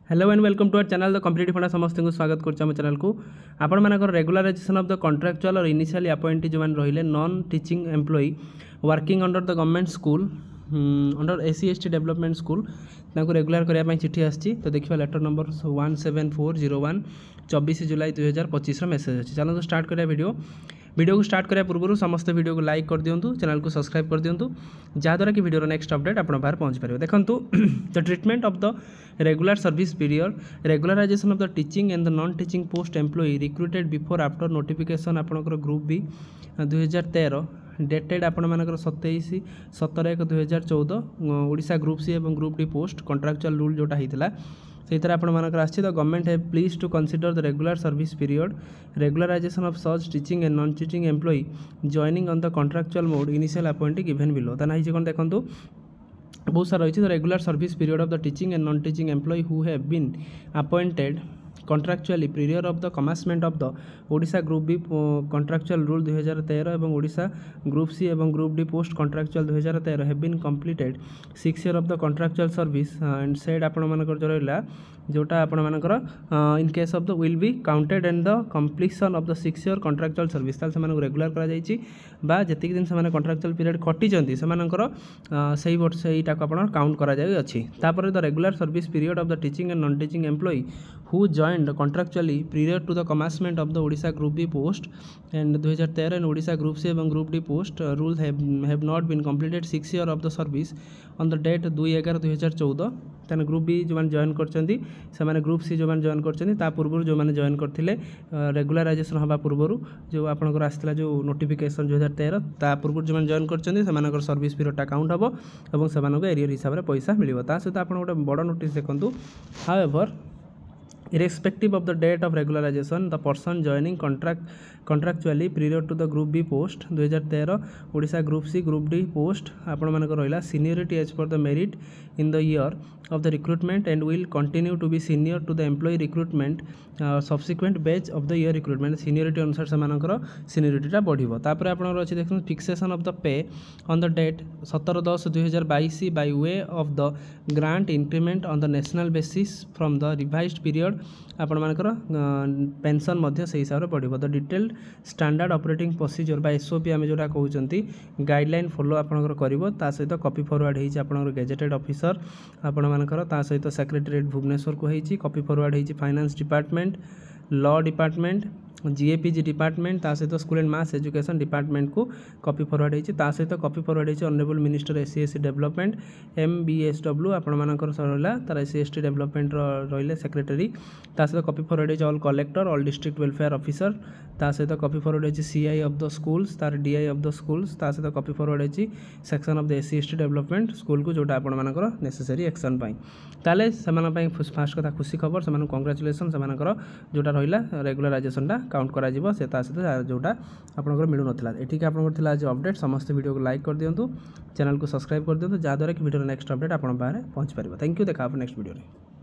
Hello and welcome to our channel the competitive funda समस्त को स्वागत करम चैनल को आपण मानकर रेगुलराइजेशन ऑफ द कॉन्ट्रैक्चुअल और इनिशियली अपॉइंटी जो रहिले non teaching employee working under the government school under SC ST development school regular करने चिठी आसी तो देखिए लेटर नंबर 17401 24 जुलाई 2025 मेसेज अच्छी चलो स्टार्ट करिया वीडियो को स्टार्ट करिया पूर्व समस्त वीडियो को लाइक कर दिंतु चैनल को सब्सक्राइब कर दिंतु जहाँद्वारा कि वीडियो नेक्स्ट अपडेट आप पहुँच पारे देखो the treatment of the regular service period regularisation of the teaching and the non teaching post employee recruited before after notification आपंकर ग्रुप बी 2013 डेटेड आपण मानकर 27/17/2014 ओडिशा ग्रुप सी और group D post contractual rule जोटा होता से आपण मानकर आछि the government have please to consider the regular service period regularisation of such teaching and non teaching employee joining on the contractual mode initial appointee given below ता नहीं कौन देखो बहुत सारा रही the regular service period of the teaching and non teaching employee who have been appointed contractually prior of the commencement of the Odisha group B contractual rule 2013 और Odisha group C और group D post contractual 2013 have been completed 6 year of the contractual service and said आपण मानकर जो रहा जोटा आपण मानकर in case of the will be counted and the completion of the 6 year contractual service ताल से रेगुलर करा जायछि बा जति दिन से contractual period कटि जंती से मानकर सही वर्ष एटा को आपण काउंट करा जाय अछि तापर the regular service period of the teaching and non teaching employee who joined contractually prior to the commencement of the Odisha Group B post and 2013 and Odisha Group C and Group D post rules have not been completed 6 year of the service on the date 2/11/2014 तन group B जो मैंने join करछंती से माने group C जो मैंने join करछंती ता पूर्व जो मैंने जॉइन करथिले रेगुलराइजेशन हबा पूर्व जो आपनकर आस्थिला जो नोटिफिकेशन 2013 ता पूर्व जो मैंने जॉइन करछंती से मानकर सर्विस पीरियड टा काउंट हबो एवं से मानको एरियर हिसाब रे पैसा मिलिबो ता सहित आपन गोटे बड़ नोटिस देखंतु however irrespective of the date of regularization the person joining contractually prior to the group B post 2013 Odisha group C group D post आपण मानकर रहिला seniority as per the merit in the year of the recruitment and will continue to be senior to the employee recruitment subsequent batch of the year recruitment seniority अनुसार से मानकर seniority टा बढ़िबो तापर आपनकर अछि देखन fixation of the pay on the date 17/10/2022 by way of the grant increment on the national basis from the revised period आपण मानकर पेंशन मध्य से हिसाब रे पड़िबो the detailed standard operating procedure बा एसओपी आमे जोटा कहउचंती गाइडलाइन फॉलो आपनकर करिवो ता सहित कॉपी फॉरवर्ड हेछि आपनकर गेजेटेड ऑफिसर आपण मानकर ता सहित सेक्रेटरीट भुवनेश्वर को हेछि कॉपी फॉरवर्ड हेछि finance department law department GAPG department ता सहित school and mass education department को कॉपी फॉरवर्ड हेछि ता सहित कॉपी फॉरवर्ड हेछि honourable minister SC ST development MBSW आपण मानकर सरला तार एससी एसटी डेवलपमेंट रहिले सेक्रेटरी ता सहित कॉपी फॉरवर्ड हेछि all collector all district welfare officer ता सहित कॉपी फॉरवर्ड हेछि सीआई ऑफ द स्कूल्स तार डीआई ऑफ द स्कूल्स ता सहित कॉपी फॉरवर्ड हेछि section of the SC ST development school को जोटा आपण मानकर नेसेसरी एक्शन पाई ताले समान पाई फास्ट कथा खुशी खबर समान कांग्रेचुलेशन समान जोटा रहिला रेगुलराइजेशन टा काउंट करा जिवो से ता सहित जोटा आपनकर मिलु नथिला एठी के आपनकर थिला जे अपडेट समस्त वीडियो को लाइक कर दियंतु चैनल को सब्सक्राइब कर दियंतु जा द्वारा कि वीडियो नेक्स्ट अपडेट आपन पारे पहुंच परिबो थैंक यू देखा आप नेक्स्ट वीडियो रे।